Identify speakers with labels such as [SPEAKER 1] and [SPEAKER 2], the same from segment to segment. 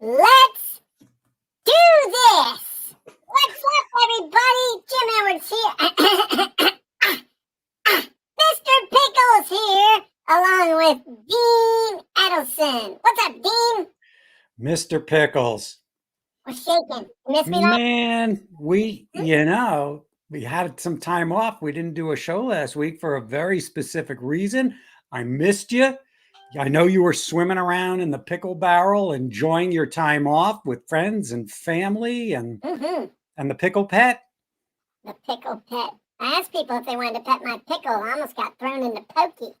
[SPEAKER 1] Let's do this. What's up, everybody? Jim Edwards here. Mr. Pickles here, along with Dean Edelson. What's up, Dean?
[SPEAKER 2] Mr. Pickles.
[SPEAKER 1] We're shaking. You miss me,
[SPEAKER 2] Man, we had some time off. We didn't do a show last week for a very specific reason. I missed you. I know you were swimming around in the pickle barrel, enjoying your time off with friends and family and the pickle pet.
[SPEAKER 1] The pickle pet. I asked people if they wanted to pet my pickle. I almost got thrown into pokey.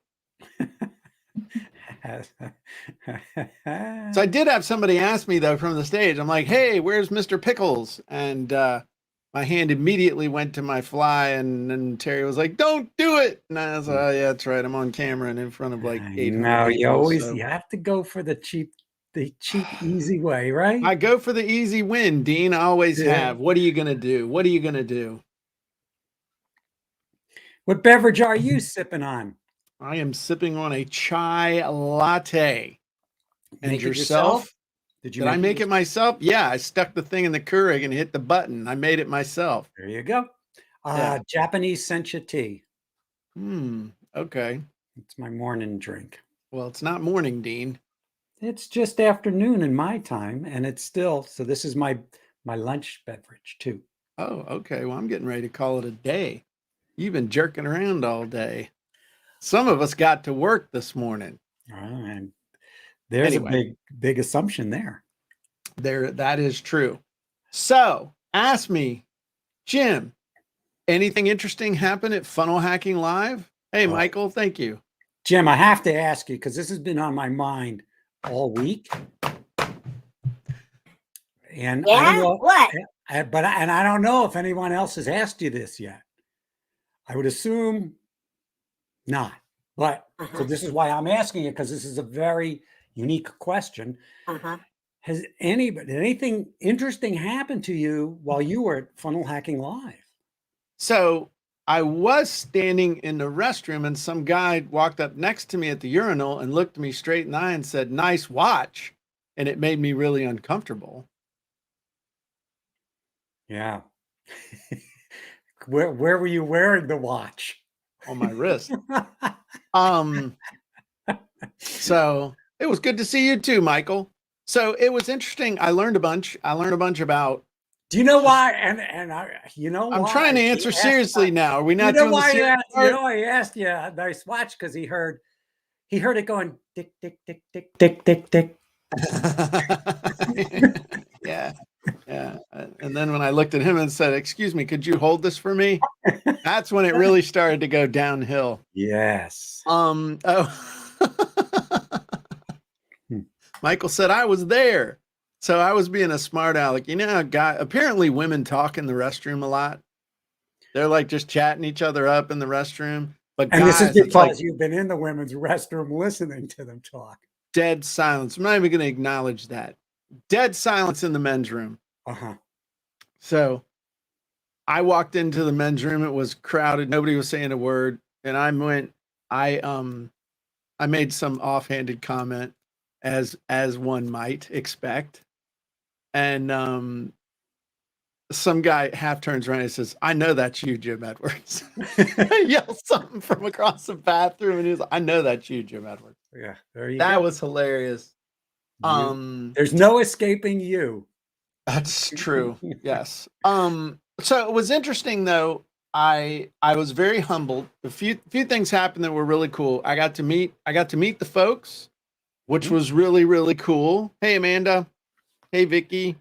[SPEAKER 3] So I did have somebody ask me though from the stage. I'm like, "Hey, where's Mr. Pickles?" And my hand immediately went to my fly, and then Terry was like, "Don't do it." And I was like, "Oh, yeah, that's right. I'm on camera and in front of like 800
[SPEAKER 2] No, you
[SPEAKER 3] people,
[SPEAKER 2] always
[SPEAKER 3] so."
[SPEAKER 2] you have to go for the cheap, easy way, right?
[SPEAKER 3] I go for the easy win, Dean. I always have. What are you gonna do? What are you gonna do?
[SPEAKER 2] What beverage are you sipping on?
[SPEAKER 3] I am sipping on a chai latte. And
[SPEAKER 2] Make it
[SPEAKER 3] yourself?
[SPEAKER 2] Did
[SPEAKER 3] I make it myself? Yeah, I stuck the thing in the Keurig and hit the button. I made it myself.
[SPEAKER 2] There you go.
[SPEAKER 3] Yeah.
[SPEAKER 2] Japanese sencha tea.
[SPEAKER 3] Okay.
[SPEAKER 2] It's my morning drink.
[SPEAKER 3] Well, it's not morning, Dean.
[SPEAKER 2] It's just afternoon in my time, and it's still, so this is my lunch beverage too.
[SPEAKER 3] Oh, okay. Well, I'm getting ready to call it a day. You've been jerking around all day. Some of us got to work this morning.
[SPEAKER 2] And there's a big assumption there.
[SPEAKER 3] That is true. So ask me, Jim, anything interesting happen at Funnel Hacking Live? Hey, Michael, thank you.
[SPEAKER 2] Jim, I have to ask you, because this has been on my mind all week. And
[SPEAKER 1] yeah?
[SPEAKER 2] I don't know,
[SPEAKER 1] what?
[SPEAKER 2] And I don't know if anyone else has asked you this yet. I would assume not. But so this is why I'm asking you, because this is a very unique question. Has anything interesting happened to you while you were at Funnel Hacking Live?
[SPEAKER 3] So I was standing in the restroom and some guy walked up next to me at the urinal and looked me straight in the eye and said, "Nice watch." And it made me really uncomfortable.
[SPEAKER 2] Yeah. Where were you wearing the watch?
[SPEAKER 3] On my wrist. So it was good to see you too, Michael. So it was interesting. I learned a bunch about.
[SPEAKER 2] Do you know why? And you know,
[SPEAKER 3] I'm trying to answer seriously now. Are we not doing the serious part?
[SPEAKER 2] You know, I asked you a nice watch because he heard it going tick tick tick tick tick tick tick.
[SPEAKER 3] Yeah. And then when I looked at him and said, "Excuse me, could you hold this for me?" That's when it really started to go downhill.
[SPEAKER 2] Yes.
[SPEAKER 3] Michael said I was there. So I was being a smart aleck. You know, apparently women talk in the restroom a lot. They're like just chatting each other up in the restroom. But
[SPEAKER 2] and
[SPEAKER 3] guys,
[SPEAKER 2] this is because you've been in the women's restroom listening to them talk.
[SPEAKER 3] Dead silence. I'm not even going to acknowledge that. Dead silence in the men's room. So I walked into the men's room. It was crowded. Nobody was saying a word. And I made some offhanded comment as one might expect. And some guy half turns around and says, "I know that's you, Jim Edwards." Yells something from across the bathroom, and he's like, "I know that's you, Jim Edwards."
[SPEAKER 2] Yeah, there you go.
[SPEAKER 3] That was hilarious.
[SPEAKER 2] There's no escaping you.
[SPEAKER 3] That's true. Yes. So it was interesting though. I was very humbled. A few things happened that were really cool. I got to meet the folks, which was really, really cool. Hey, Amanda. Hey, Vicky.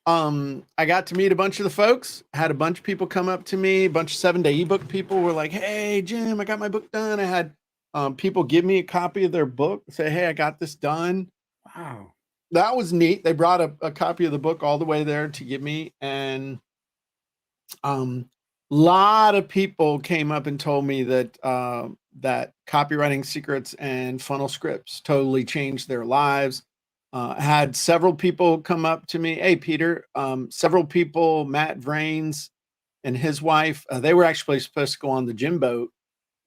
[SPEAKER 3] I got to meet a bunch of the folks, had a bunch of people come up to me, a bunch of 7-day ebook people were like, "Hey, Jim, I got my book done." I had people give me a copy of their book, say, "Hey, I got this done."
[SPEAKER 2] Wow.
[SPEAKER 3] That was neat. They brought a copy of the book all the way there to give me. And lot of people came up and told me that that Copywriting Secrets and Funnel Scripts totally changed their lives. Had several people come up to me. "Hey, Peter," several people, Matt Vrains and his wife, they were actually supposed to go on the gym boat.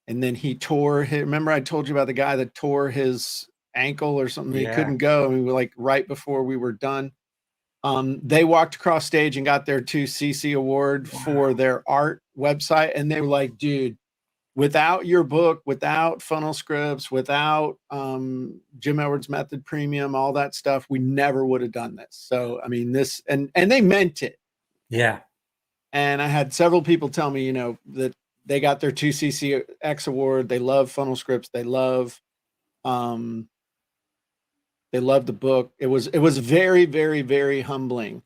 [SPEAKER 3] And then he tore remember I told you about the guy that tore his ankle or something. He
[SPEAKER 2] Yeah.
[SPEAKER 3] couldn't go. I mean, like right before we were done. They walked across stage and got their 2cc award for their art website. And they were like, dude, without your book, without Funnel Scripts, without Jim Edwards Method Premium, all that stuff, we never would have done this. So, I mean, this, and they meant it.
[SPEAKER 2] Yeah.
[SPEAKER 3] And I had several people tell me, you know, that they got their 2CCX award. They love Funnel Scripts. They love the book. It was very, very, very humbling.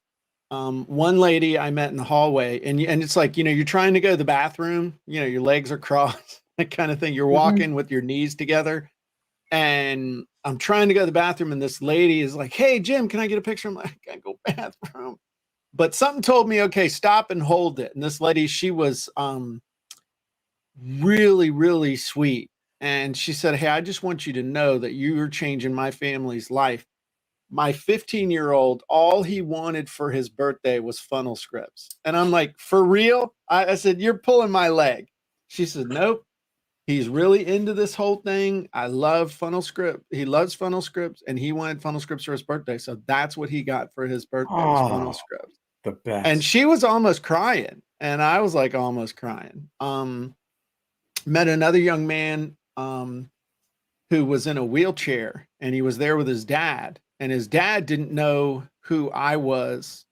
[SPEAKER 3] One lady I met in the hallway, and it's like, you know, you're trying to go to the bathroom, you know, your legs are crossed, that kind of thing. You're walking with your knees together, and I'm trying to go to the bathroom, and this lady is like, "Hey, Jim, can I get a picture?" I'm like, "I gotta go bathroom." But something told me, okay, stop and hold it. And this lady, she was really, really sweet. And she said, "Hey, I just want you to know that you're changing my family's life. My 15-year-old, all he wanted for his birthday was Funnel Scripts." And I'm like, "For real?" I said, "You're pulling my leg." She said, "Nope. He's really into this whole thing. I love Funnel Script. He loves Funnel Scripts, and he wanted Funnel Scripts for his birthday. So that's what he got for his birthday was Funnel
[SPEAKER 2] Oh,
[SPEAKER 3] Scripts."
[SPEAKER 2] the best.
[SPEAKER 3] And she was almost crying. And I was like almost crying. Met another young man who was in a wheelchair, and he was there with his dad, and his dad didn't know who I was.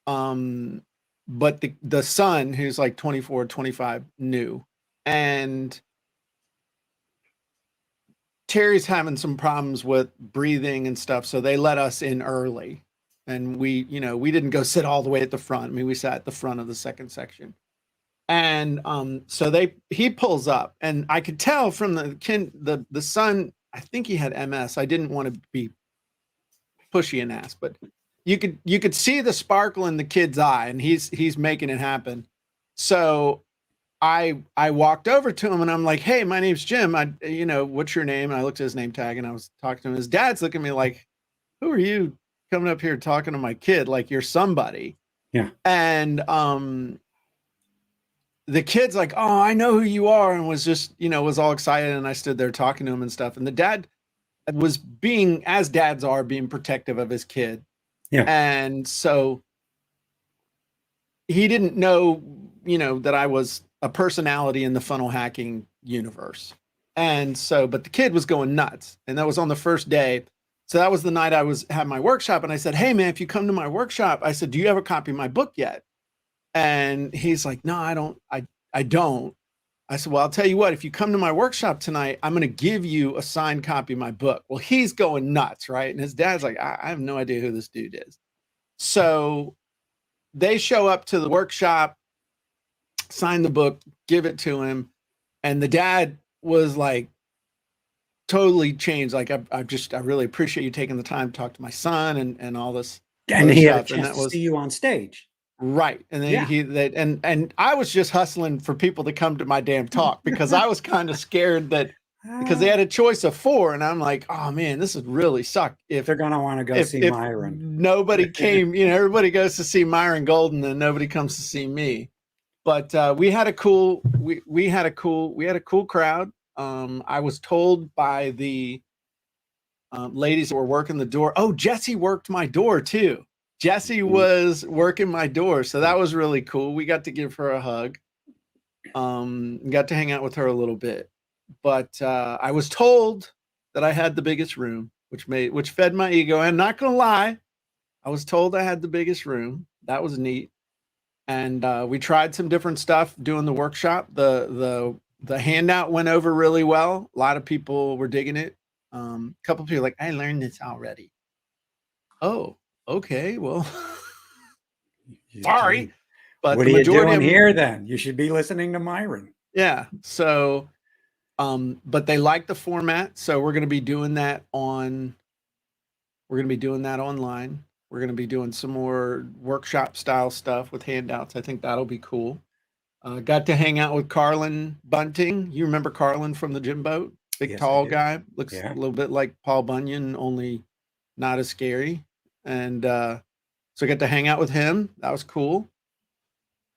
[SPEAKER 3] But the son, who's like 24, 25, knew. And Terry's having some problems with breathing and stuff. So they let us in early, and we didn't go sit all the way at the front. I mean, we sat at the front of the second section. And so he pulls up, and I could tell from the son, I think he had MS. I didn't want to be pushy and ask, but you could see the sparkle in the kid's eye, and he's making it happen. So I walked over to him, and I'm like, "Hey, my name's Jim. What's your name?" And I looked at his name tag, and I was talking to him. His dad's looking at me like, "Who are you coming up here talking to my kid like you're somebody?"
[SPEAKER 2] Yeah.
[SPEAKER 3] And the kid's like, "Oh, I know who you are," and was just, was all excited. And I stood there talking to him and stuff. And the dad was being, as dads are, being protective of his kid.
[SPEAKER 2] Yeah.
[SPEAKER 3] And so he didn't know, that I was a personality in the funnel hacking universe. And so, but the kid was going nuts. And that was on the first day. So that was the night I had my workshop. And I said, "Hey man, if you come to my workshop," I said, "Do you have a copy of my book yet?" And he's like, "No, I don't. I don't." I said, "Well, I'll tell you what, if you come to my workshop tonight, I'm going to give you a signed copy of my book." Well, he's going nuts, right? And his dad's like, I have no idea who this dude is. So they show up to the workshop, sign the book, give it to him. And the dad was like totally changed. Like, I really appreciate you taking the time to talk to my son and all this.
[SPEAKER 2] And he had a
[SPEAKER 3] stuff. And
[SPEAKER 2] chance
[SPEAKER 3] that
[SPEAKER 2] to see you on stage.
[SPEAKER 3] Right. And then and I was just hustling for people to come to my damn talk, because I was kind of scared that, because they had a choice of 4, and I'm like, "Oh man, this would really suck if
[SPEAKER 2] They're going to want to go see Myron.
[SPEAKER 3] Nobody came, everybody goes to see Myron Golden and nobody comes to see me." But we had a cool crowd. I was told by the ladies that were working the door. Oh, Jesse worked my door too. Jessie was working my door. So that was really cool. We got to give her a hug. Got to hang out with her a little bit. But I was told that I had the biggest room, which fed my ego. And not gonna lie, I was told I had the biggest room. That was neat. And we tried some different stuff doing the workshop. The handout went over really well. A lot of people were digging it. A couple of people were like, "I learned this already." Oh, okay, well, sorry, but
[SPEAKER 2] what are you doing here then? You should be listening to Myron.
[SPEAKER 3] Yeah. So, but they like the format, so we're going to be doing that online. We're going to be doing some more workshop style stuff with handouts. I think that'll be cool. Got to hang out with Carlin Bunting. You remember Carlin from the gym boat? Big, tall guy. Looks a little bit like Paul Bunyan, only not as scary. And so I got to hang out with him. That was cool.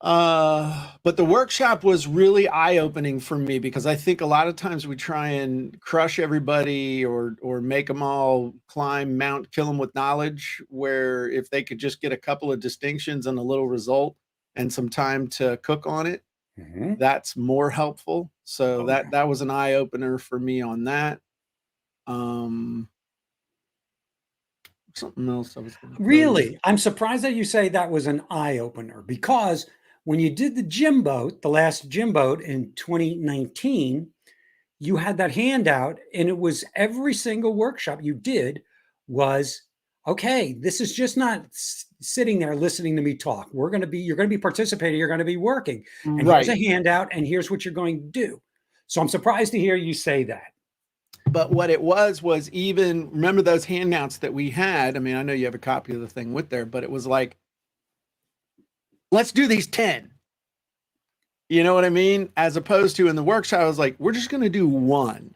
[SPEAKER 3] But the workshop was really eye-opening for me because I think a lot of times we try and crush everybody or make them all climb mount, kill them with knowledge, where if they could just get a couple of distinctions and a little result and some time to cook on it, that's more helpful. So that was an eye-opener for me on that. Something else I was gonna tell you.
[SPEAKER 2] Really? I'm surprised that you say that was an eye-opener, because when you did the gym boat, the last gym boat in 2019, you had that handout, and it was every single workshop you did was, okay, this is just not sitting there listening to me talk. You're going to be participating. You're going to be working. And
[SPEAKER 3] Right.
[SPEAKER 2] here's a handout, and here's what you're going to do. So I'm surprised to hear you say that.
[SPEAKER 3] But what it was even, remember those handouts that we had? I mean, I know you have a copy of the thing with there, but it was like, let's do these 10. You know what I mean? As opposed to in the workshop, I was like, we're just going to do one,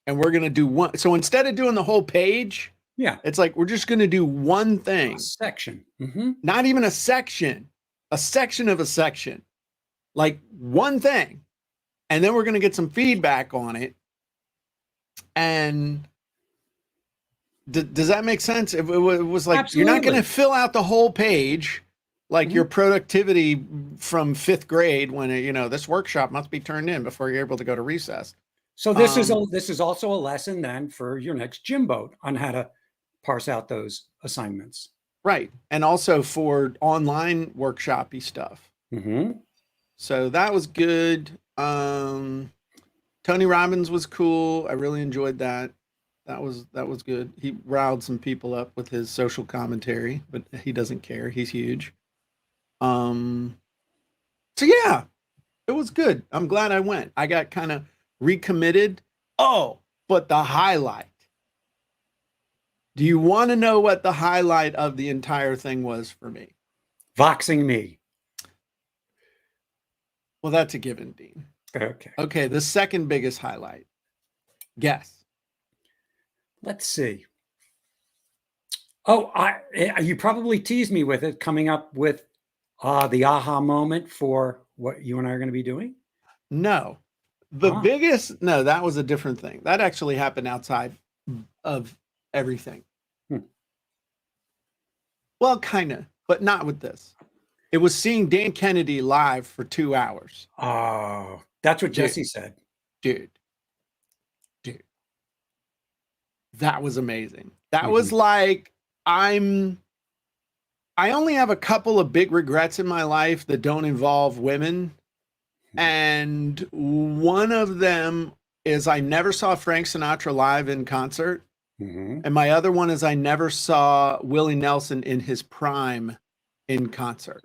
[SPEAKER 3] and we're going to do one. So instead of doing the whole page,
[SPEAKER 2] Yeah.
[SPEAKER 3] it's like, we're just going to do one thing.
[SPEAKER 2] A section.
[SPEAKER 3] Not even a section of a section, like one thing. And then we're going to get some feedback on it. And does that make sense? It was like,
[SPEAKER 2] Absolutely.
[SPEAKER 3] You're not going to fill out the whole page like your productivity from 5th grade when, this workshop must be turned in before you're able to go to recess.
[SPEAKER 2] So this is also a lesson then for your next gym boat on how to parse out those assignments.
[SPEAKER 3] Right. And also for online workshop-y stuff. So that was good. Tony Robbins was cool. I really enjoyed that. That was good. He riled some people up with his social commentary, but he doesn't care. He's huge. So yeah, it was good. I'm glad I went. I got kind of recommitted. Oh, but the highlight. Do you want to know what the highlight of the entire thing was for me?
[SPEAKER 2] Voxing me.
[SPEAKER 3] Well, that's a given, Dean. Okay, the second biggest highlight. Guess.
[SPEAKER 2] Let's see. Oh, you probably teased me with it, coming up with the aha moment for what you and I are going to be doing.
[SPEAKER 3] No, no, that was a different thing. That actually happened outside of everything. Well, kind of, but not with this. It was seeing Dan Kennedy live for 2 hours.
[SPEAKER 2] Oh, that's what Jesse said.
[SPEAKER 3] Dude. That was amazing. That was like, I only have a couple of big regrets in my life that don't involve women. And one of them is I never saw Frank Sinatra live in concert. And my other one is I never saw Willie Nelson in his prime in concert.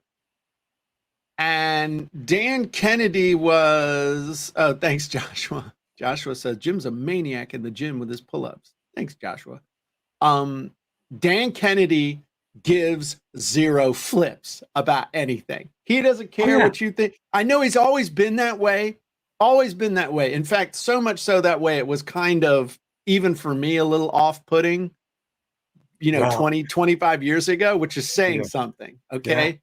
[SPEAKER 3] And Dan Kennedy was, oh, thanks, Joshua. Joshua says, Jim's a maniac in the gym with his pull-ups. Thanks, Joshua. Dan Kennedy gives zero flips about anything. He doesn't care what you think. I know he's always been that way. In fact, so much so that way it was kind of, even for me, a little off-putting, 20, 25 years ago, which is saying something, okay? Yeah.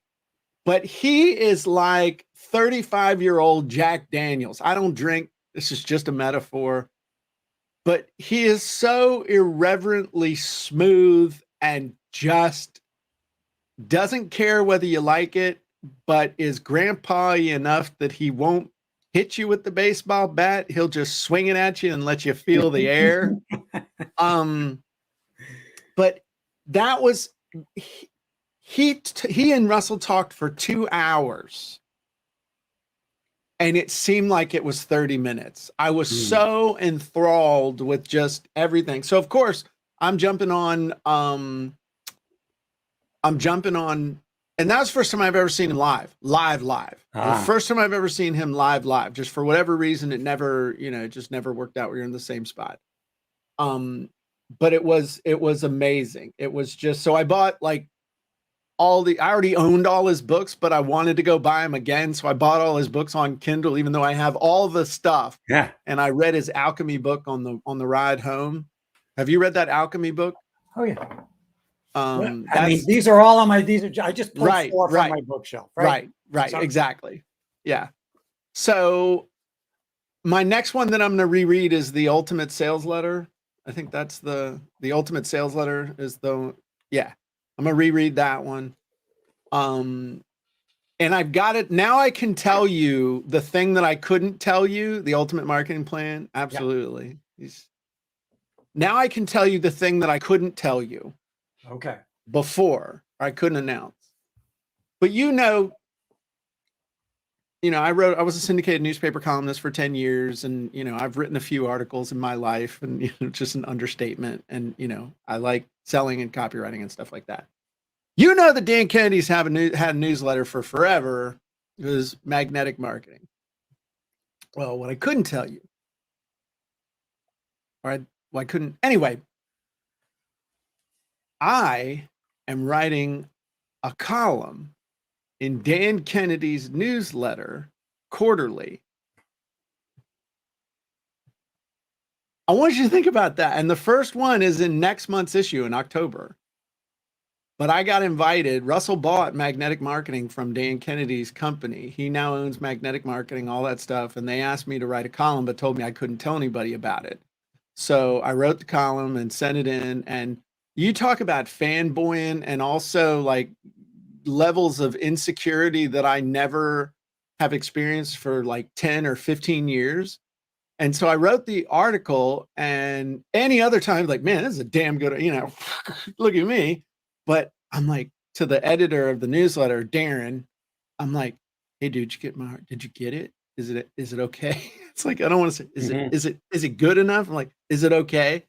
[SPEAKER 3] But he is like 35-year-old Jack Daniels. I don't drink. This is just a metaphor. But he is so irreverently smooth and just doesn't care whether you like it, but is grandpa-y enough that he won't hit you with the baseball bat. He'll just swing it at you and let you feel the air. But that was, he and Russell talked for 2 hours. And it seemed like it was 30 minutes. I was so enthralled with just everything. So of course I'm jumping on, and that was the first time I've ever seen him live. The first time I've ever seen him live. Just for whatever reason, it never, it just never worked out. We were in the same spot. But it was amazing. It was just, so I bought like I already owned all his books, but I wanted to go buy them again. So I bought all his books on Kindle, even though I have all the stuff. Yeah. And I read his alchemy book on the ride home. Have you read that alchemy book?
[SPEAKER 2] Oh yeah. I mean, these are all on my, I just pulled
[SPEAKER 3] Right,
[SPEAKER 2] 4 from
[SPEAKER 3] right.
[SPEAKER 2] my bookshelf, right?
[SPEAKER 3] Right,
[SPEAKER 2] So-
[SPEAKER 3] exactly. Yeah. So my next one that I'm going to reread is The Ultimate Sales Letter. I think that's the Ultimate Sales Letter is I'm going to reread that one. And I've got it. Now I can tell you the thing that I couldn't tell you, the Ultimate Marketing Plan. Absolutely. Now I can tell you the thing that I couldn't tell you
[SPEAKER 2] Okay.
[SPEAKER 3] before, or I couldn't announce. But I was a syndicated newspaper columnist for 10 years, and I've written a few articles in my life, and just an understatement, and I like selling and copywriting and stuff like that. That Dan Kennedy's had a newsletter for forever. It was Magnetic Marketing. Well, what I couldn't tell you, I couldn't anyway. I am writing a column in Dan Kennedy's newsletter quarterly. I want you to think about that. And the first one is in next month's issue in October. But I got invited. Russell bought Magnetic Marketing from Dan Kennedy's company. He now owns Magnetic Marketing, all that stuff. And they asked me to write a column, but told me I couldn't tell anybody about it. So I wrote the column and sent it in. And you talk about fanboying and also like levels of insecurity that I never have experienced for like 10 or 15 years. And so I wrote the article, and any other time, like, man, this is a damn good, look at me. But I'm like, to the editor of the newsletter, Darren, I'm like, hey, dude, did you get it? Is it okay? It's like, I don't want to say, is it good enough? I'm like, is it okay?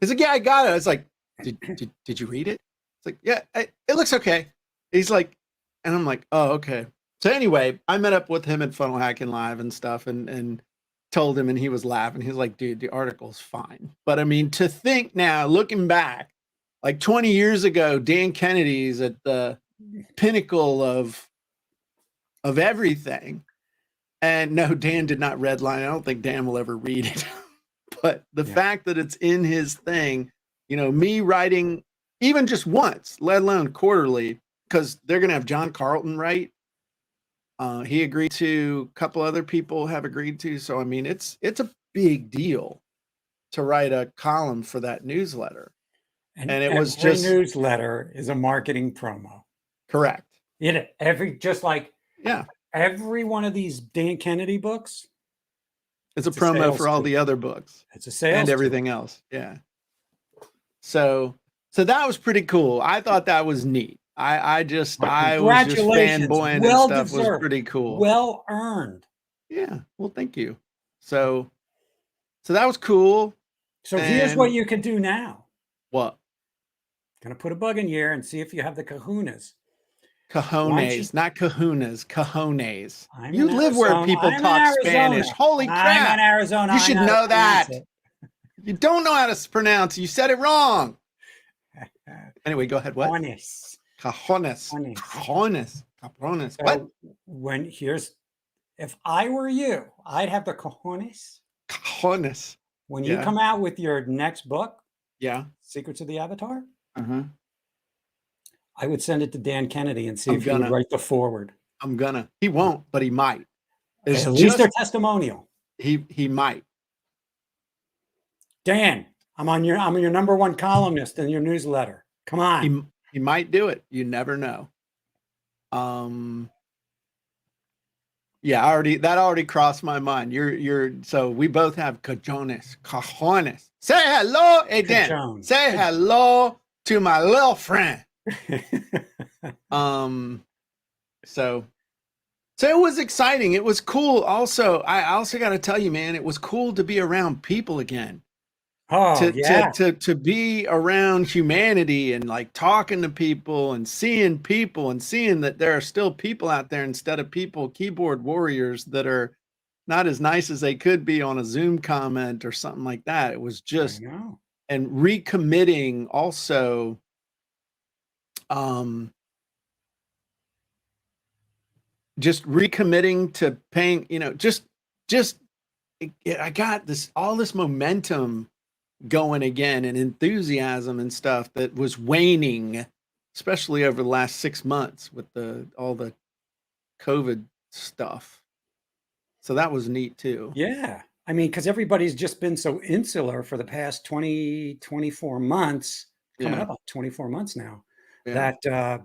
[SPEAKER 3] He's like, yeah, I got it. It's like, did you read it? It's like, yeah, it looks okay. He's like, and I'm like, oh, okay. So anyway, I met up with him at Funnel Hacking Live and stuff, and told him, and he was laughing. He's like, dude, the article's fine. But I mean, to think now, looking back, like 20 years ago, Dan Kennedy's at the pinnacle of everything. And no, Dan did not redline. I don't think Dan will ever read it. But the fact that it's in his thing, me writing even just once, let alone quarterly, because they're going to have John Carlton write. He agreed to, a couple other people have agreed to. So, I mean, it's a big deal to write a column for that newsletter. And it was just
[SPEAKER 2] newsletter is a marketing promo.
[SPEAKER 3] Correct.
[SPEAKER 2] Every one of these Dan Kennedy books.
[SPEAKER 3] It's a promo for all the other books.
[SPEAKER 2] It's a sales
[SPEAKER 3] and everything else. Yeah. So that was pretty cool. I thought that was neat. I was just fanboying and stuff. Was pretty cool.
[SPEAKER 2] Well earned.
[SPEAKER 3] Yeah. Well, thank you. So that was cool.
[SPEAKER 2] So here's what you can do now.
[SPEAKER 3] What?
[SPEAKER 2] Gonna put a bug in your ear and see if you have the kahunas.
[SPEAKER 3] Cojones, not kahunas, cojones. You live where people talk Spanish. Holy crap.
[SPEAKER 2] I'm in Arizona.
[SPEAKER 3] You should know that. You don't know how to pronounce it. You said it wrong. Anyway, go ahead. What? Cajones. Cabrones.
[SPEAKER 2] So what? If I were you, I'd have the cojones.
[SPEAKER 3] Cajones.
[SPEAKER 2] When you come out with your next book,
[SPEAKER 3] Secrets
[SPEAKER 2] of the Avatar, I would send it to Dan Kennedy and see if he would write the foreword.
[SPEAKER 3] He won't, but he might.
[SPEAKER 2] At least a testimonial.
[SPEAKER 3] He might.
[SPEAKER 2] Dan, I'm your number one columnist in your newsletter. Come on.
[SPEAKER 3] He might do it. You never know. That already crossed my mind. So we both have cajones. Say hello, hey Dan.
[SPEAKER 2] Cajon.
[SPEAKER 3] Say hello to my little friend. So it was exciting. It was cool. Also, I also got to tell you, man, it was cool to be around people again. To be around humanity and like talking to people and seeing that there are still people out there instead of keyboard warriors that are not as nice as they could be on a Zoom comment or something like that. It was just, and recommitting also, just recommitting to paying, I got all this momentum going again, and enthusiasm and stuff that was waning, especially over the last 6 months with all the COVID stuff. So that was neat too.
[SPEAKER 2] Yeah. I mean, because everybody's just been so insular for the past 20, 24 months, coming
[SPEAKER 3] Yeah.
[SPEAKER 2] up on 24 months now,
[SPEAKER 3] Yeah.
[SPEAKER 2] that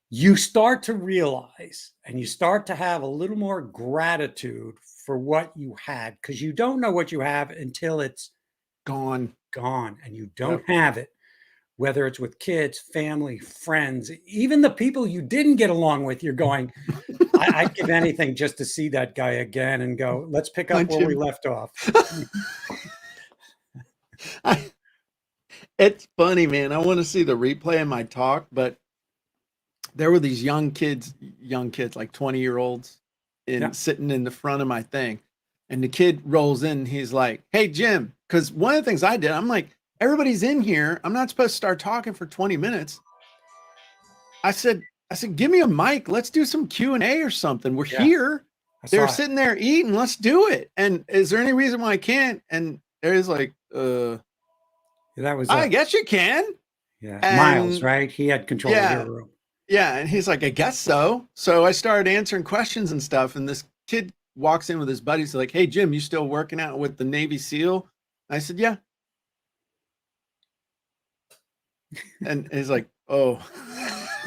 [SPEAKER 2] you start to realize and you start to have a little more gratitude for what you had, because you don't know what you have until it's
[SPEAKER 3] Gone.
[SPEAKER 2] gone and you
[SPEAKER 3] Yep.
[SPEAKER 2] don't have it, whether it's with kids, family, friends, even the people you didn't get along with. You're going, I'd give anything just to see that guy again and go, let's pick up where we left off.
[SPEAKER 3] It's funny, man. I want to see the replay of my talk, but there were these young kids, like 20-year-olds
[SPEAKER 2] Yeah.
[SPEAKER 3] sitting in the front of my thing. And the kid rolls in. He's like, hey, Jim, because one of the things I did, I'm like, everybody's in here. I'm not supposed to start talking for 20 minutes. I said, give me a mic. Let's do some Q&A or something. We're
[SPEAKER 2] Yeah.
[SPEAKER 3] here.
[SPEAKER 2] I saw
[SPEAKER 3] They're
[SPEAKER 2] it.
[SPEAKER 3] sitting there eating. Let's do it. And is there any reason why I can't? And there's like,
[SPEAKER 2] That was
[SPEAKER 3] I guess you can.
[SPEAKER 2] yeah.
[SPEAKER 3] and-
[SPEAKER 2] Miles, right? He had control of
[SPEAKER 3] Yeah.
[SPEAKER 2] your room.
[SPEAKER 3] Yeah. And he's like, I guess so. So I started answering questions and stuff. And this kid walks in with his buddies, like, hey, Jim, you still working out with the Navy SEAL? I said, yeah. And he's like, oh.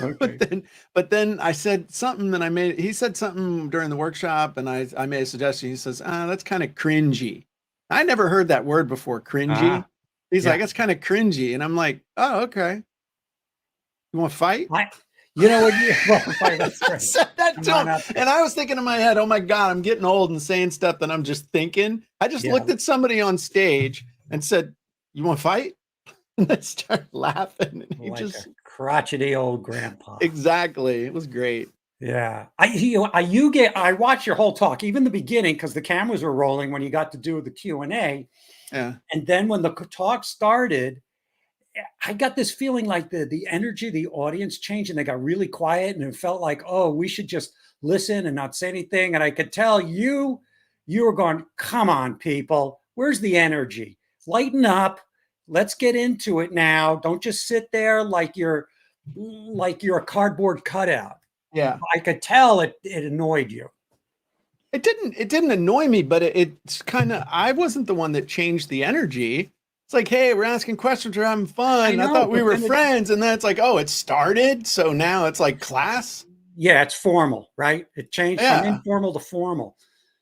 [SPEAKER 2] Okay.
[SPEAKER 3] But then I said something that he said something during the workshop, and I made a suggestion. He says, that's kind of cringy. I never heard that word before, cringy. He's
[SPEAKER 2] yeah.
[SPEAKER 3] like, it's kind of cringy. And I'm like, oh, okay. You want to fight?
[SPEAKER 2] You know what? That's
[SPEAKER 3] I
[SPEAKER 2] great.
[SPEAKER 3] said that
[SPEAKER 2] Come
[SPEAKER 3] to
[SPEAKER 2] on
[SPEAKER 3] him.
[SPEAKER 2] up.
[SPEAKER 3] And I was thinking in my head, oh my God, I'm getting old and saying stuff that I'm just thinking. I just
[SPEAKER 2] Yeah.
[SPEAKER 3] looked at somebody on stage and said, you want to fight? And they started laughing. And he
[SPEAKER 2] Like
[SPEAKER 3] just,
[SPEAKER 2] a crotchety old grandpa.
[SPEAKER 3] exactly. It was great.
[SPEAKER 2] Yeah. I watched your whole talk, even the beginning, because the cameras were rolling when you got to do the Q&A.
[SPEAKER 3] Yeah.
[SPEAKER 2] And then when the talk started, I got this feeling like the energy of the audience changed and they got really quiet, and it felt like, oh, we should just listen and not say anything. And I could tell you were going, come on, people, where's the energy? Lighten up. Let's get into it now. Don't just sit there like you're a cardboard cutout.
[SPEAKER 3] Yeah.
[SPEAKER 2] I could tell it annoyed you.
[SPEAKER 3] It didn't annoy me, but it's kind of, I wasn't the one that changed the energy. It's like, hey, we're asking questions, we're having fun. I
[SPEAKER 2] know,
[SPEAKER 3] thought we
[SPEAKER 2] but
[SPEAKER 3] were
[SPEAKER 2] then
[SPEAKER 3] friends. And then it's like, oh, it started. So now it's like class.
[SPEAKER 2] Yeah, it's formal, right? It changed from
[SPEAKER 3] Yeah.
[SPEAKER 2] informal to formal.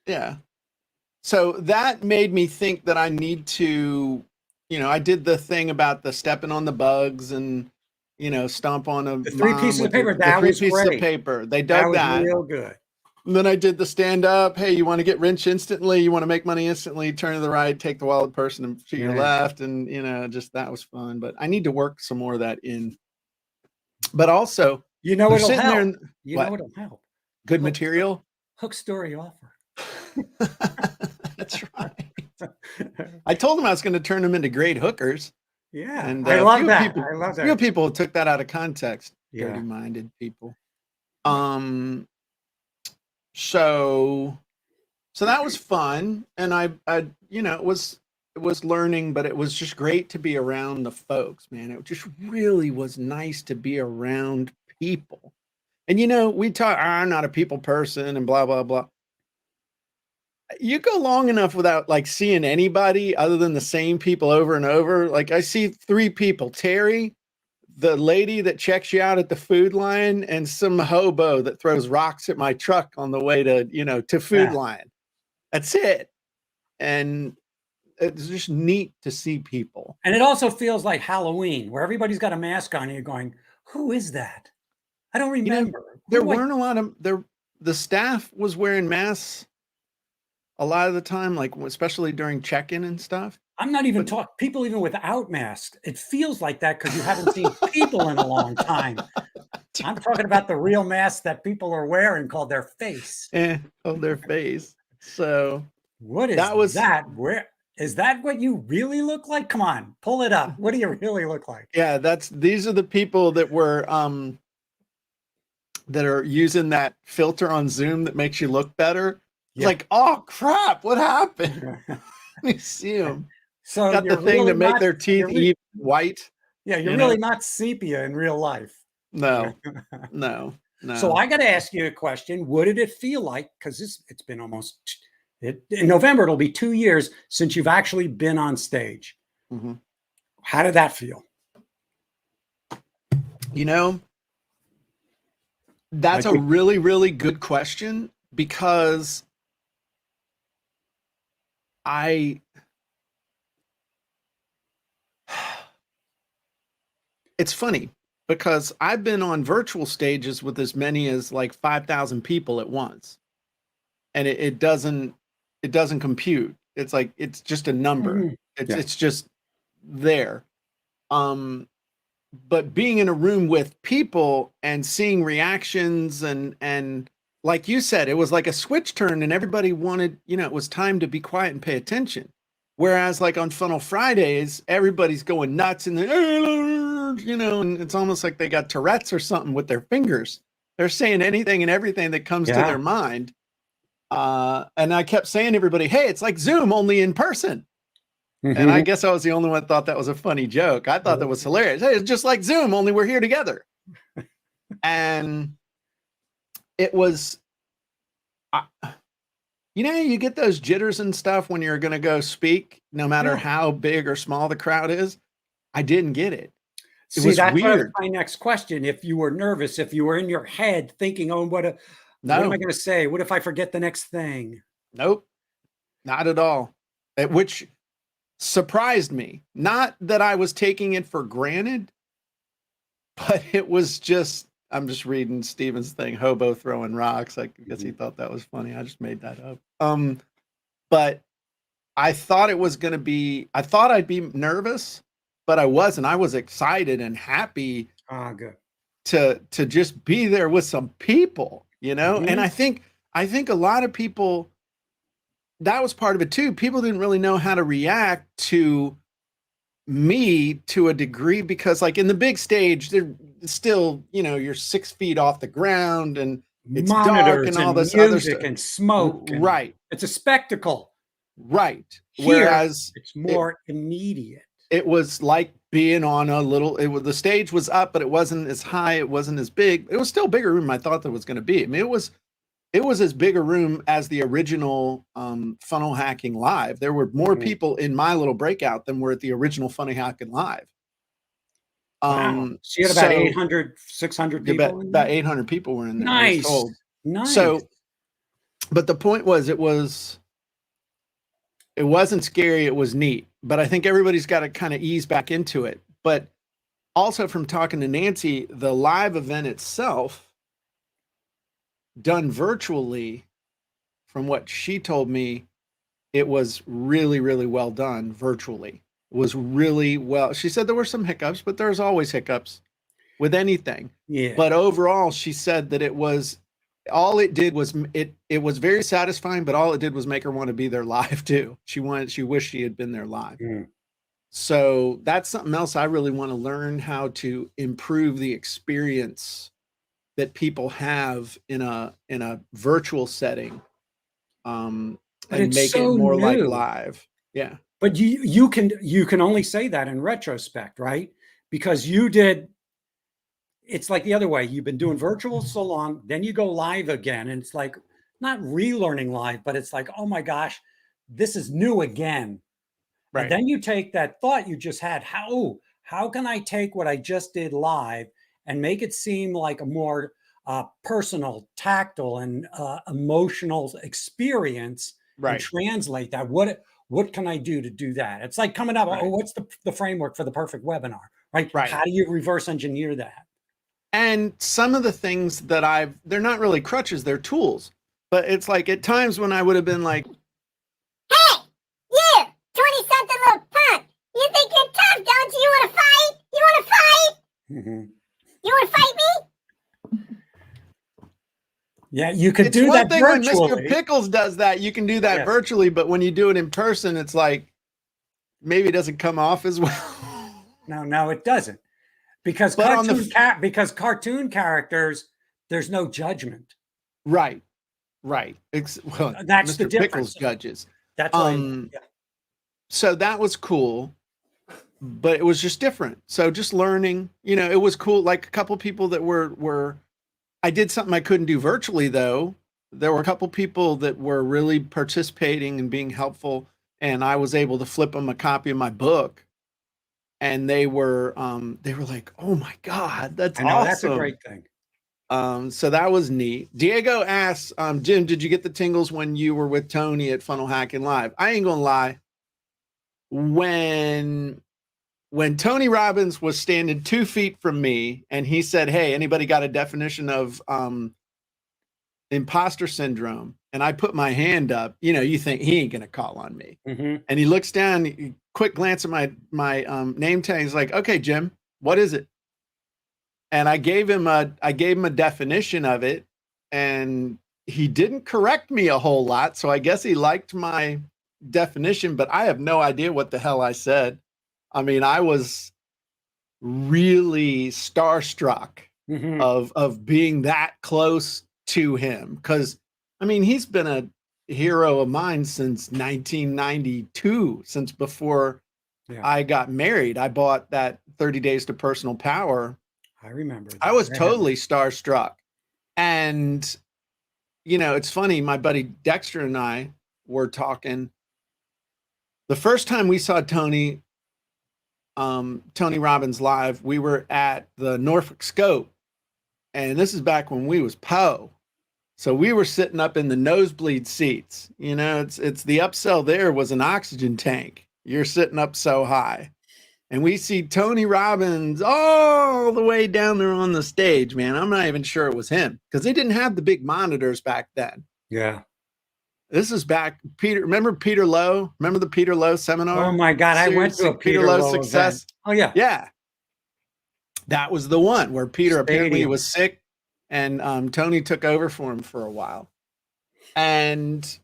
[SPEAKER 3] Yeah. So that made me think that I need to, I did the thing about the stepping on the bugs and, stomp on a
[SPEAKER 2] The 3
[SPEAKER 3] mom
[SPEAKER 2] pieces of
[SPEAKER 3] with
[SPEAKER 2] paper,
[SPEAKER 3] the
[SPEAKER 2] that
[SPEAKER 3] 3
[SPEAKER 2] was
[SPEAKER 3] pieces
[SPEAKER 2] great.
[SPEAKER 3] of paper. They
[SPEAKER 2] That
[SPEAKER 3] dug
[SPEAKER 2] was
[SPEAKER 3] that.
[SPEAKER 2] real good.
[SPEAKER 3] And then I did the stand up. Hey, you want to get rich instantly? You want to make money instantly? Turn to the right, take the wallet person and to your
[SPEAKER 2] Yeah.
[SPEAKER 3] left. And, just that was fun. But I need to work some more of that in. But also,
[SPEAKER 2] You know
[SPEAKER 3] we're
[SPEAKER 2] it'll
[SPEAKER 3] sitting
[SPEAKER 2] help.
[SPEAKER 3] there and
[SPEAKER 2] You
[SPEAKER 3] what?
[SPEAKER 2] know it'll help.
[SPEAKER 3] Good
[SPEAKER 2] Hook
[SPEAKER 3] material.
[SPEAKER 2] Hook story offer.
[SPEAKER 3] That's right. I told him I was going to turn them into great hookers.
[SPEAKER 2] Yeah,
[SPEAKER 3] And
[SPEAKER 2] I
[SPEAKER 3] a
[SPEAKER 2] love
[SPEAKER 3] few
[SPEAKER 2] that.
[SPEAKER 3] people-
[SPEAKER 2] I love
[SPEAKER 3] Few
[SPEAKER 2] that.
[SPEAKER 3] people took that out of context.
[SPEAKER 2] Yeah.
[SPEAKER 3] Dirty-minded people. So that was fun, and I it was learning, but it was just great to be around the folks, man. It just really was nice to be around people. And we talk, I'm not a people person and blah blah blah. You go long enough without like seeing anybody other than the same people over and over. Like I see 3 people: Terry, the lady that checks you out at the food line, and some hobo that throws rocks at my truck on the way to, to food
[SPEAKER 2] Yeah.
[SPEAKER 3] line. That's it. And it's just neat to see people.
[SPEAKER 2] And it also feels like Halloween, where everybody's got a mask on and you're going, who is that? I don't remember.
[SPEAKER 3] There
[SPEAKER 2] Who do I-
[SPEAKER 3] weren't a lot of the staff was wearing masks a lot of the time, like especially during check-in and stuff.
[SPEAKER 2] I'm not even talking people even without masks. It feels like that because you haven't seen people in a long time. I'm talking about the real masks that people are wearing called their face.
[SPEAKER 3] On their face. So
[SPEAKER 2] What is
[SPEAKER 3] That was-
[SPEAKER 2] that? Where is that what you really look like? Come on, pull it up. What do you really look like?
[SPEAKER 3] yeah, these are the people that were that are using that filter on Zoom that makes you look better. It's
[SPEAKER 2] Yeah.
[SPEAKER 3] like, oh crap, what happened? You see them.
[SPEAKER 2] So
[SPEAKER 3] got the
[SPEAKER 2] you're
[SPEAKER 3] thing
[SPEAKER 2] really
[SPEAKER 3] to make
[SPEAKER 2] not,
[SPEAKER 3] their teeth
[SPEAKER 2] you're re-
[SPEAKER 3] even white.
[SPEAKER 2] yeah, you're
[SPEAKER 3] you know?
[SPEAKER 2] really not sepia in real life.
[SPEAKER 3] No, no,
[SPEAKER 2] So
[SPEAKER 3] no.
[SPEAKER 2] I got to ask you a question. What did it feel like? Because it's been in November, it'll be 2 years since you've actually been on stage.
[SPEAKER 3] Mhm.
[SPEAKER 2] How did that feel?
[SPEAKER 3] You know, that's
[SPEAKER 2] Like
[SPEAKER 3] a really, really good question because it's funny because I've been on virtual stages with as many as like 5,000 people at once. And it doesn't compute. It's like it's just a number.
[SPEAKER 2] Mhm.
[SPEAKER 3] It's
[SPEAKER 2] Yeah.
[SPEAKER 3] it's just there. But being in a room with people and seeing reactions and like you said, it was like a switch turn and everybody wanted, it was time to be quiet and pay attention. Whereas like on Funnel Fridays, everybody's going nuts and and it's almost like they got Tourette's or something with their fingers. They're saying anything and everything that comes to
[SPEAKER 2] Yeah.
[SPEAKER 3] their mind. And I kept saying to everybody, hey, it's like Zoom, only in person. And I
[SPEAKER 2] Mhm.
[SPEAKER 3] guess I was the only one that thought that was a funny joke. I thought that was hilarious. Hey, it's just like Zoom, only we're here together. And it was, you get those jitters and stuff when you're going to go speak, no matter
[SPEAKER 2] Yeah.
[SPEAKER 3] how big or small the crowd is. I didn't get it. It
[SPEAKER 2] See,
[SPEAKER 3] was
[SPEAKER 2] that's
[SPEAKER 3] weird.
[SPEAKER 2] my next question. If you were nervous, if you were in your head thinking, "Oh, what am I
[SPEAKER 3] No,
[SPEAKER 2] going to say? What if I forget the next thing?"
[SPEAKER 3] nope, not at all. Which surprised me. Not that I was taking it for granted, but it was just, I'm just reading Steven's thing, hobo throwing rocks. I guess he thought that was funny. I just made that up. But I thought I thought I'd be nervous, but I wasn't. I was excited and happy
[SPEAKER 2] Ah, good.
[SPEAKER 3] to just be there with some people, And
[SPEAKER 2] Mhm.
[SPEAKER 3] I think a lot of people, that was part of it too. People didn't really know how to react to me to a degree because like in the big stage, they're still, you're 6 feet off the ground and it's dark
[SPEAKER 2] Monitors
[SPEAKER 3] and all
[SPEAKER 2] and
[SPEAKER 3] this other
[SPEAKER 2] music
[SPEAKER 3] stuff.
[SPEAKER 2] and smoke, and
[SPEAKER 3] Right.
[SPEAKER 2] it's a spectacle.
[SPEAKER 3] Right.
[SPEAKER 2] Here,
[SPEAKER 3] Whereas
[SPEAKER 2] it's more immediate.
[SPEAKER 3] it was like being on the stage was up, but it wasn't as high. It wasn't as big. It was still a bigger room than I thought that was going to be. I mean, it was as big a room as the original Funnel Hacking Live. There were more
[SPEAKER 2] Mhm.
[SPEAKER 3] people in my little breakout than were at the original Funnel Hacking Live.
[SPEAKER 2] Wow. So you had about 800, 600 people in
[SPEAKER 3] about
[SPEAKER 2] there?
[SPEAKER 3] 800 people were in there. I was
[SPEAKER 2] Nice.
[SPEAKER 3] told.
[SPEAKER 2] Nice.
[SPEAKER 3] So, but the point was, it wasn't scary. It was neat. But I think everybody's got to kind of ease back into it. But also from talking to Nancy, the live event itself, done virtually, from what she told me, it was really, really well done virtually. It was really well. She said there were some hiccups, but there's always hiccups with anything.
[SPEAKER 2] Yeah.
[SPEAKER 3] But overall, she said that it was very satisfying, but all it did was make her want to be there live too. She wished she had been there live.
[SPEAKER 2] Mm.
[SPEAKER 3] So that's something else I really want to learn, how to improve the experience that people have in a virtual setting.
[SPEAKER 2] But
[SPEAKER 3] And
[SPEAKER 2] it's
[SPEAKER 3] make it
[SPEAKER 2] so
[SPEAKER 3] more like
[SPEAKER 2] new.
[SPEAKER 3] live. Yeah.
[SPEAKER 2] But you can only say that in retrospect, right? Because it's like the other way. You've been doing virtual so long, then you go live again, and it's like not relearning live, but it's like, oh my gosh, this is new again.
[SPEAKER 3] Right.
[SPEAKER 2] And then you take that thought you just had, how can I take what I just did live and make it seem like a more personal, tactile, and emotional experience, and
[SPEAKER 3] Right.
[SPEAKER 2] translate that? What can I do to do that? It's like coming up.
[SPEAKER 3] Right.
[SPEAKER 2] Oh, what's the framework for the perfect webinar? Right?
[SPEAKER 3] Right.
[SPEAKER 2] How do you reverse engineer that?
[SPEAKER 3] And some of the things that they're not really crutches, they're tools. But it's like at times when I would have been like,
[SPEAKER 1] Hey, you, 20-something little punk. You think you're tough, don't you? You want to fight? You want to fight?
[SPEAKER 2] Mhm.
[SPEAKER 1] You want to fight me?
[SPEAKER 2] Yeah, you could
[SPEAKER 3] it's
[SPEAKER 2] do
[SPEAKER 3] one
[SPEAKER 2] that
[SPEAKER 3] thing when
[SPEAKER 2] virtually.
[SPEAKER 3] Mr. Pickles does that, you can do that
[SPEAKER 2] Yeah.
[SPEAKER 3] virtually, but when you do it in person, it's like maybe it doesn't come off as well.
[SPEAKER 2] No, it doesn't. Because
[SPEAKER 3] But on
[SPEAKER 2] because cartoon characters, there's no judgment.
[SPEAKER 3] Right. Well,
[SPEAKER 2] That's the
[SPEAKER 3] Mr. Pickles
[SPEAKER 2] difference.
[SPEAKER 3] judges.
[SPEAKER 2] That's why.
[SPEAKER 3] Um,
[SPEAKER 2] Yeah.
[SPEAKER 3] so that was cool, but it was just different. So just learning, it was cool. Like a couple people that were I did something I couldn't do virtually though. There were a couple people that were really participating and being helpful, and I was able to flip them a copy of my book, and they were like, "Oh my God, that's
[SPEAKER 2] I know
[SPEAKER 3] awesome."
[SPEAKER 2] that's a great thing.
[SPEAKER 3] So that was neat. Diego asks, Jim, did you get the tingles when you were with Tony at Funnel Hacking Live? I ain't gonna lie. When Tony Robbins was standing 2 feet from me and he said, "Hey, anybody got a definition of imposter syndrome?" And I put my hand up, you think he ain't gonna call on me.
[SPEAKER 2] Mhm.
[SPEAKER 3] And he looks down, quick glance at my name tag. He's like, "Okay, Jim, what is it?" And I gave him a definition of it, and he didn't correct me a whole lot. So I guess he liked my definition, but I have no idea what the hell I said. I mean, I was really starstruck
[SPEAKER 2] Mhm.
[SPEAKER 3] of being that close to him, because I mean, he's been a hero of mine since 1992, since before
[SPEAKER 2] Yeah.
[SPEAKER 3] I got married. I bought that 30 Days to Personal Power.
[SPEAKER 2] I remember that.
[SPEAKER 3] I was
[SPEAKER 2] had
[SPEAKER 3] totally starstruck. And, it's funny. My buddy Dexter and I were talking. The first time we saw Tony Robbins live, we were at the Norfolk Scope. And this is back when we was Poe. So we were sitting up in the nosebleed seats. It's the upsell there was an oxygen tank. You're sitting up so high. And we see Tony Robbins all the way down there on the stage, man. I'm not even sure it was him, because they didn't have the big monitors back then.
[SPEAKER 2] Yeah.
[SPEAKER 3] This is back, Peter. Remember Peter Lowe? Remember the Peter Lowe seminar?
[SPEAKER 2] Oh my God, I went to a Peter Lowe
[SPEAKER 3] Success.
[SPEAKER 2] event. Oh yeah.
[SPEAKER 3] Yeah. That was the one where Peter apparently
[SPEAKER 2] Stadium.
[SPEAKER 3] was sick, and Tony took over for him for a while. And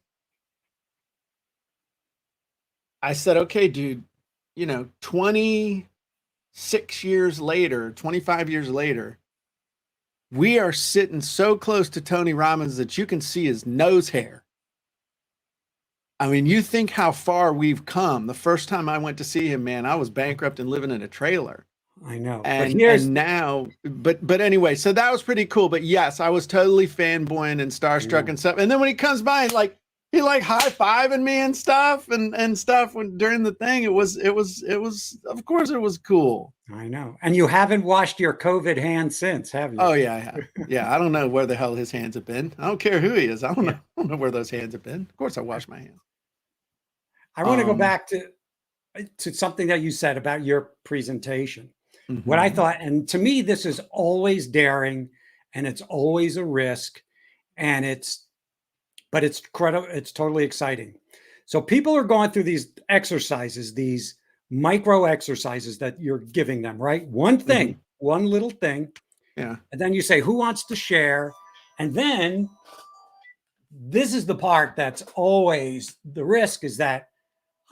[SPEAKER 3] I said, "Okay, dude, 26 years later, 25 years later, we are sitting so close to Tony Robbins that you can see his nose hair. I mean, you think how far we've come. The first time I went to see him, man, I was bankrupt and living in a trailer.
[SPEAKER 2] I know.
[SPEAKER 3] And now, but anyway, so that was pretty cool. But yes, I was totally fanboying and starstruck and stuff. And then when he comes by, he high-fiving me and stuff during the thing. It was, of course it was cool.
[SPEAKER 2] I know. And you haven't washed your COVID hands since, have you?
[SPEAKER 3] Oh yeah, I have. Yeah. I don't know where the hell his hands have been. I don't care who he is. I don't know where those hands have been. Of course I wash my hands.
[SPEAKER 2] I want to go back to something that you said about your presentation.
[SPEAKER 3] Mm-hmm.
[SPEAKER 2] What I thought, and to me, this is always daring and it's always a risk, and it's totally exciting. So people are going through these exercises, these micro exercises that you're giving them, right? One thing, one little thing.
[SPEAKER 3] Yeah.
[SPEAKER 2] And then you say, who wants to share? And then this is the part that's always the risk, is that,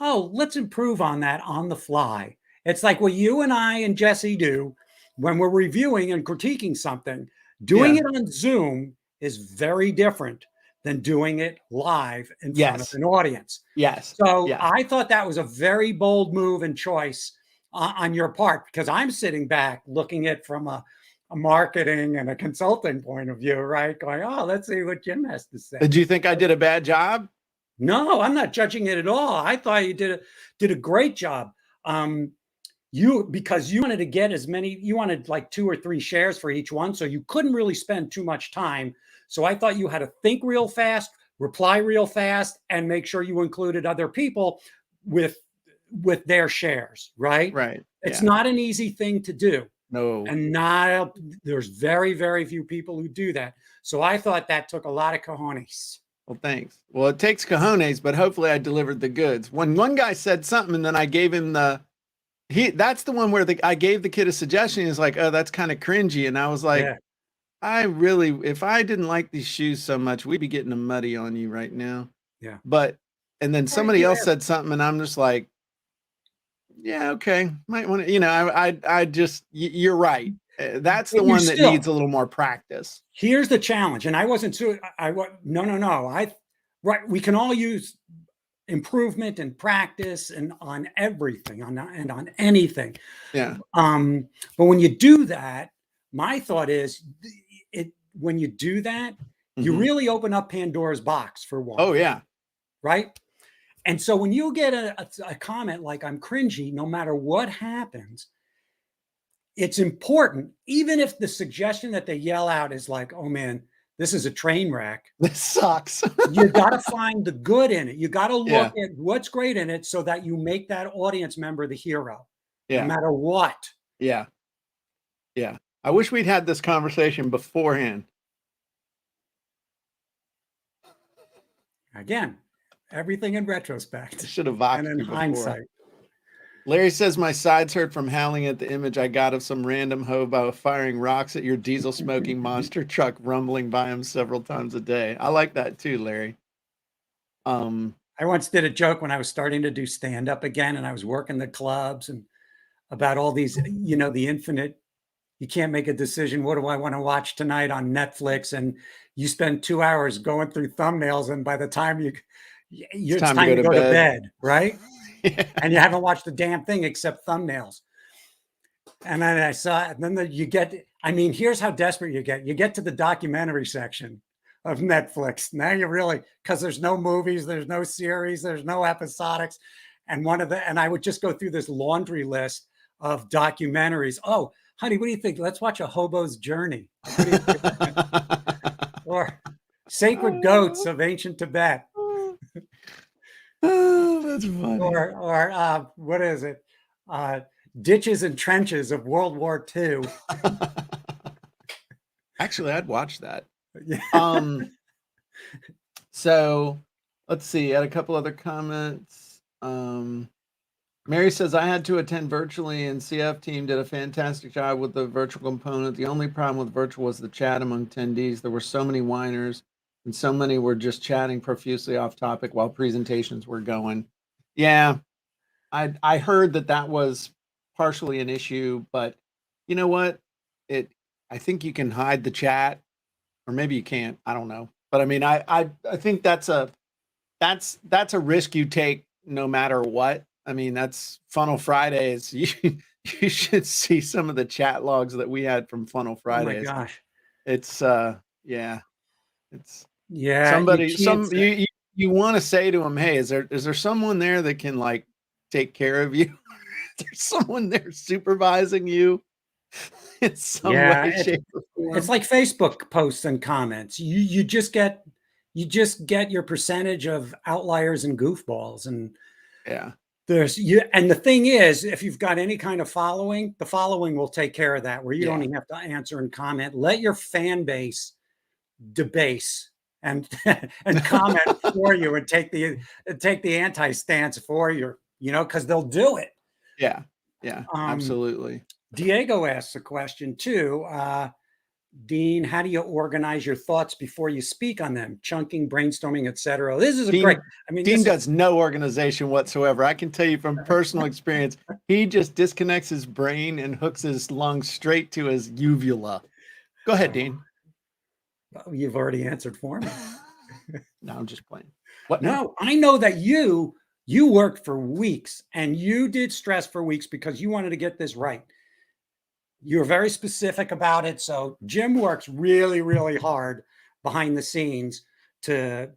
[SPEAKER 2] oh, let's improve on that on the fly. It's like what you and I and Jesse do when we're reviewing and critiquing something. Doing it on Zoom is very different than doing it live in front of an audience.
[SPEAKER 3] Yes.
[SPEAKER 2] So I thought that was a very bold move and choice on your part, because I'm sitting back looking at it from a marketing and a consulting point of view, right? Going, oh, let's see what Jim has to say.
[SPEAKER 3] Did you think I did a bad job?
[SPEAKER 2] No, I'm not judging it at all. I thought you did a great job. Because you wanted to get as many, you wanted like 2 or 3 shares for each one. So you couldn't really spend too much time. So I thought you had to think real fast, reply real fast, and make sure you included other people with their shares, right?
[SPEAKER 3] Right.
[SPEAKER 2] It's not an easy thing to do.
[SPEAKER 3] No.
[SPEAKER 2] And there's very, very few people who do that. So I thought that took a lot of cojones.
[SPEAKER 3] Well, thanks. Well, it takes cojones, but hopefully I delivered the goods. When one guy said something and then I gave him that's the one where I gave the kid a suggestion. He's like, oh, that's kind of cringy. And I was like, if I didn't like these shoes so much, we'd be getting them muddy on you right now.
[SPEAKER 2] Yeah.
[SPEAKER 3] And then somebody else said something and I'm just like, yeah, okay. Might want to, you're right. That's the one that needs a little more practice.
[SPEAKER 2] Here's the challenge. And I wasn't sure. No. We can all use improvement and practice and on everything on anything.
[SPEAKER 3] Yeah.
[SPEAKER 2] But when you do that, my thought is when you do that, you
[SPEAKER 3] Mhm.
[SPEAKER 2] really open up Pandora's box for one.
[SPEAKER 3] Oh yeah.
[SPEAKER 2] Right. And so when you get a comment like I'm cringy, no matter what happens, it's important, even if the suggestion that they yell out is like, oh man, this is a train wreck.
[SPEAKER 3] This sucks.
[SPEAKER 2] You got to find the good in it. You got to
[SPEAKER 3] Yeah.
[SPEAKER 2] look at what's great in it so that you make that audience member the hero, no
[SPEAKER 3] Yeah.
[SPEAKER 2] matter what.
[SPEAKER 3] Yeah. Yeah. I wish we'd had this conversation beforehand.
[SPEAKER 2] Again, everything in retrospect
[SPEAKER 3] Should have
[SPEAKER 2] and
[SPEAKER 3] voxed
[SPEAKER 2] in
[SPEAKER 3] you before.
[SPEAKER 2] hindsight.
[SPEAKER 3] Larry says my sides hurt from howling at the image I got of some random hobo firing rocks at your diesel smoking monster truck rumbling by him several times a day. I like that too, Larry.
[SPEAKER 2] I once did a joke when I was starting to do stand up again, and I was working the clubs and about all these, the infinite. You can't make a decision. What do I want to watch tonight on Netflix? And you spend 2 hours going through thumbnails, and by the time it's time to go to bed, right?
[SPEAKER 3] Yeah.
[SPEAKER 2] And you haven't watched a damn thing except thumbnails. And then I saw it, and then here's how desperate you get. You get to the documentary section of Netflix. Now you really, because there's no movies, there's no series, there's no episodics. And I would just go through this laundry list of documentaries. Oh, honey, what do you think? Let's watch A Hobo's Journey. Or Sacred Goats of Ancient Tibet.
[SPEAKER 3] Oh, that's funny.
[SPEAKER 2] Or what is it? Ditches and Trenches of World War II.
[SPEAKER 3] Actually, I'd watch that.
[SPEAKER 2] Yeah.
[SPEAKER 3] So let's see. I had a couple other comments. Mary says I had to attend virtually, and CF team did a fantastic job with the virtual component. The only problem with virtual was the chat among attendees. There were so many whiners, and so many were just chatting profusely off topic while presentations were going. Yeah, I heard that was partially an issue, but you know what? I think you can hide the chat, or maybe you can't. I don't know, but I mean, I think that's a risk you take no matter what. I mean, that's Funnel Fridays. You should see some of the chat logs that we had from Funnel Fridays.
[SPEAKER 2] Oh my gosh.
[SPEAKER 3] It's
[SPEAKER 2] yeah.
[SPEAKER 3] Somebody you want to say to them, hey, is there someone there that can like take care of you? There's someone there supervising you in some way, shape, or form.
[SPEAKER 2] It's like Facebook posts and comments. You just get your percentage of outliers and goofballs, and
[SPEAKER 3] yeah.
[SPEAKER 2] And the thing is, if you've got any kind of following, the following will take care of that, where you don't even have to answer and comment. Let your fan base debase and comment for you, and take the anti-stance for you, because they'll do it.
[SPEAKER 3] Yeah. Yeah, absolutely.
[SPEAKER 2] Diego asks a question too. Dean, how do you organize your thoughts before you speak on them? Chunking, brainstorming, etc. This is great. I mean,
[SPEAKER 3] Dean does no organization whatsoever. I can tell you from personal experience, he just disconnects his brain and hooks his lungs straight to his uvula. Go ahead, Dean.
[SPEAKER 2] Well, you've already answered for me.
[SPEAKER 3] No, I'm just playing. What?
[SPEAKER 2] No, I know that you worked for weeks, and you did stress for weeks because you wanted to get this right. You're very specific about it. So Jim works really, really hard behind the scenes to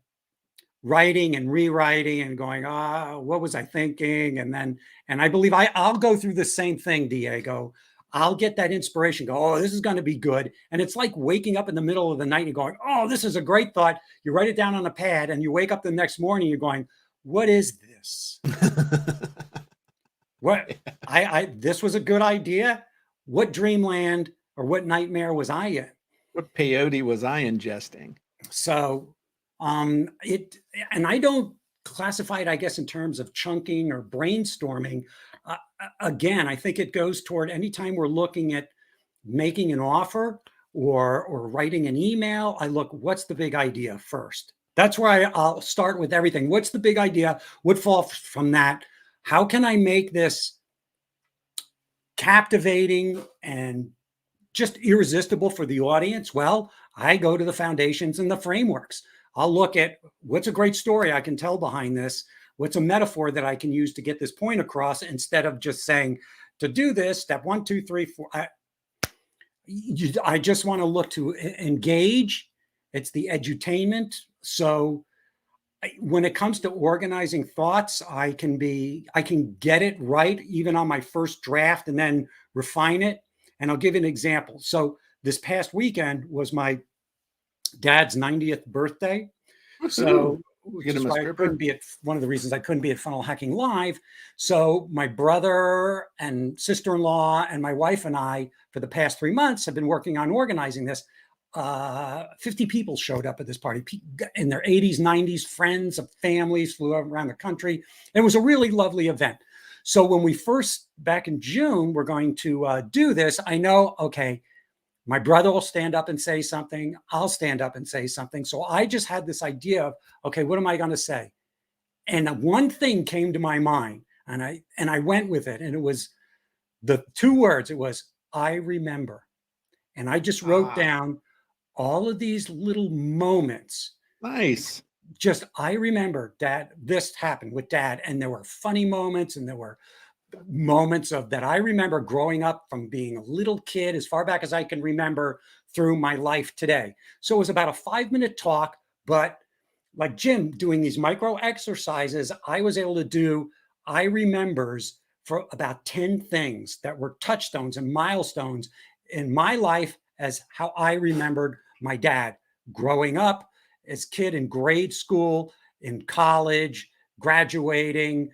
[SPEAKER 2] writing and rewriting and going, what was I thinking? And I believe I'll go through the same thing, Diego. I'll get that inspiration, go, oh, this is going to be good. And it's like waking up in the middle of the night and going, oh, this is a great thought. You write it down on a pad, and you wake up the next morning, you're going, what is this? What this was a good idea. What dreamland or what nightmare was I in?
[SPEAKER 3] What peyote was I ingesting?
[SPEAKER 2] So, and I don't classify it, I guess, in terms of chunking or brainstorming. Again, I think it goes toward anytime we're looking at making an offer or writing an email. I look, what's the big idea first? That's where I'll start with everything. What's the big idea? What falls from that? How can I make this captivating and just irresistible for the audience? Well, I go to the foundations and the frameworks. I'll look at what's a great story I can tell behind this. what's a metaphor that I can use to get this point across instead of just saying to do this, step 1, 2, 3, 4. I just want to look to engage. It's the edutainment. So when it comes to organizing thoughts, I can get it right even on my first draft and then refine it. And I'll give you an example. So this past weekend was my dad's 90th birthday. So I couldn't be at one of the reasons I couldn't be at Funnel Hacking Live. So my brother and sister-in-law and my wife and I, for the past 3 months, have been working on organizing this. 50 people showed up at this party in their 80s, 90s, friends of families flew around the country. It was a really lovely event. So when we first, back in June, we're going to do this, I know, okay, my brother will stand up and say something. I'll stand up and say something. So I just had this idea of, okay, what am I going to say? And one thing came to my mind, and I went with it. And it was the 2 words. It was, I remember. And I just wrote down all of these little moments.
[SPEAKER 3] Nice.
[SPEAKER 2] Just, I remember Dad, this happened with Dad. And there were funny moments, and there were moments of that I remember growing up from being a little kid as far back as I can remember through my life today. So it was about a 5-minute talk, but like Jim doing these micro exercises, I was able to do I remembers for about 10 things that were touchstones and milestones in my life as how I remembered my dad growing up as kid in grade school, in college, graduating,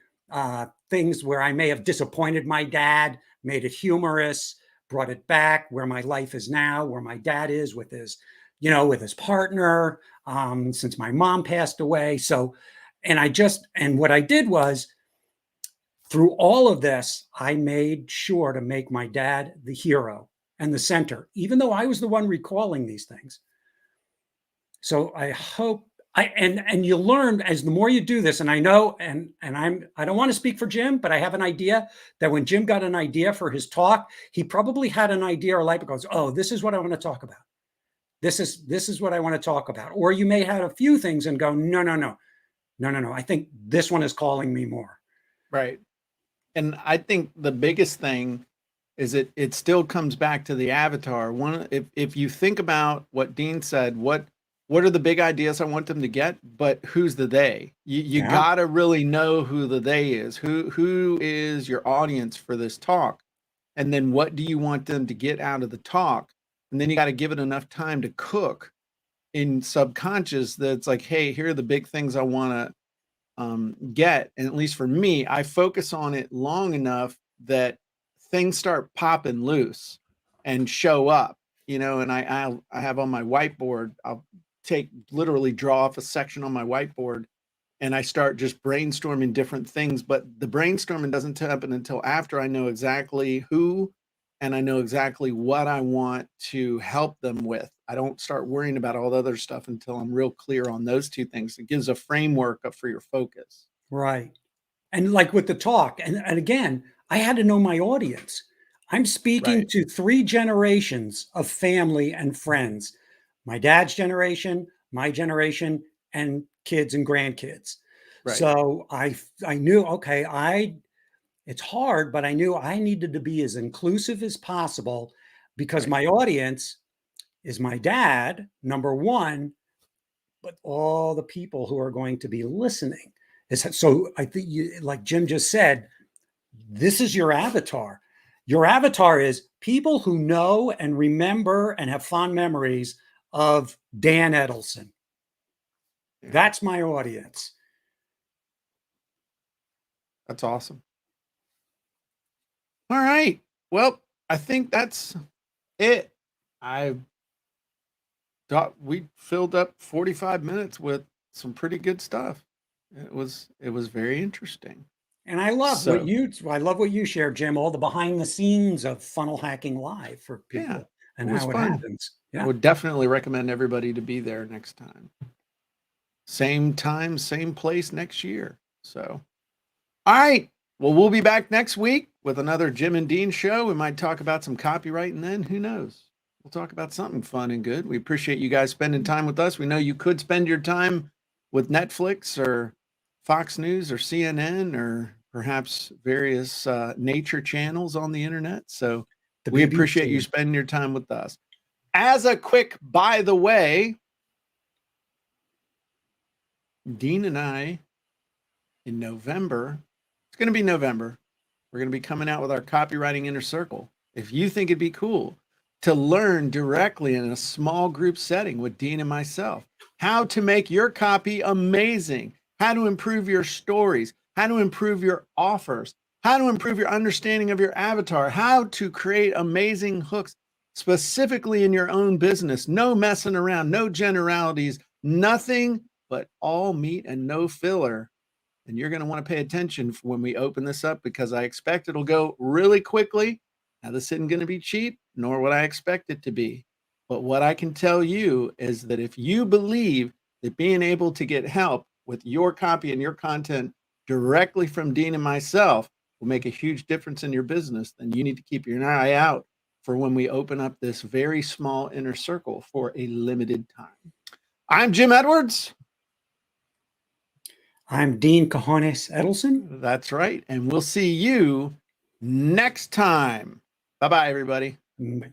[SPEAKER 2] things where I may have disappointed my dad, made it humorous, brought it back where my life is now, where my dad is with his, with his partner, since my mom passed away. So, and what I did was through all of this, I made sure to make my dad the hero and the center, even though I was the one recalling these things. So I hope and you learn as the more you do this, and I know, and I don't want to speak for Jim, but I have an idea that when Jim got an idea for his talk, he probably had an idea or light goes, oh, this is what I want to talk about. This is what I want to talk about. Or you may have a few things and go, no. I think this one is calling me more.
[SPEAKER 3] Right. And I think the biggest thing is it still comes back to the avatar. If you think about what Dean said, what are the big ideas I want them to get, but who's the they? You gotta really know who the they is. Who is your audience for this talk? And then what do you want them to get out of the talk? And then you got to give it enough time to cook in subconscious that's like, hey, here are the big things I want to get. And at least for me, I focus on it long enough that things start popping loose and show up, and I have on my whiteboard, I'll literally draw off a section on my whiteboard and I start just brainstorming different things. But the brainstorming doesn't happen until after I know exactly who and I know exactly what I want to help them with. I don't start worrying about all the other stuff until I'm real clear on those 2 things. It gives a framework for your focus.
[SPEAKER 2] Right. And like with the talk, and again, I had to know my audience. I'm speaking to 3 generations of family and friends. My dad's generation, my generation, and kids and grandkids. Right. So I knew, okay, it's hard, but I knew I needed to be as inclusive as possible because my audience is my dad, number 1, but all the people who are going to be listening. So I think, like Jim just said, this is your avatar. Your avatar is people who know and remember and have fond memories of Dan Edelson. That's my audience.
[SPEAKER 3] That's awesome. All right. Well, I think that's it. I thought we filled up 45 minutes with some pretty good stuff. It was very interesting.
[SPEAKER 2] And I love what you shared, Jim, all the behind the scenes of Funnel Hacking Live for people and how it happens. Yeah.
[SPEAKER 3] I would definitely recommend everybody to be there next time. Same time, same place next year. So, all right. Well, we'll be back next week with another Jim and Dean show. We might talk about some copyright, and then who knows? We'll talk about something fun and good. We appreciate you guys spending time with us. We know you could spend your time with Netflix or Fox News or CNN or perhaps various nature channels on the internet. So we appreciate you spending your time with us. As a quick, by the way, Dean and I in November, it's going to be November, we're going to be coming out with our Copywriting Inner Circle. If you think it'd be cool to learn directly in a small group setting with Dean and myself, how to make your copy amazing, how to improve your stories, how to improve your offers, how to improve your understanding of your avatar, how to create amazing hooks specifically in your own business, no messing around, no generalities, nothing but all meat and no filler. And you're going to want to pay attention when we open this up, because I expect it'll go really quickly. Now, this isn't going to be cheap, nor would I expect it to be. But what I can tell you is that if you believe that being able to get help with your copy and your content directly from Dean and myself will make a huge difference in your business, then you need to keep your eye out for when we open up this very small inner circle for a limited time. I'm Jim Edwards.
[SPEAKER 2] I'm Dean Cojones Edelson.
[SPEAKER 3] That's right. And we'll see you next time. Bye-bye, everybody.
[SPEAKER 2] Bye.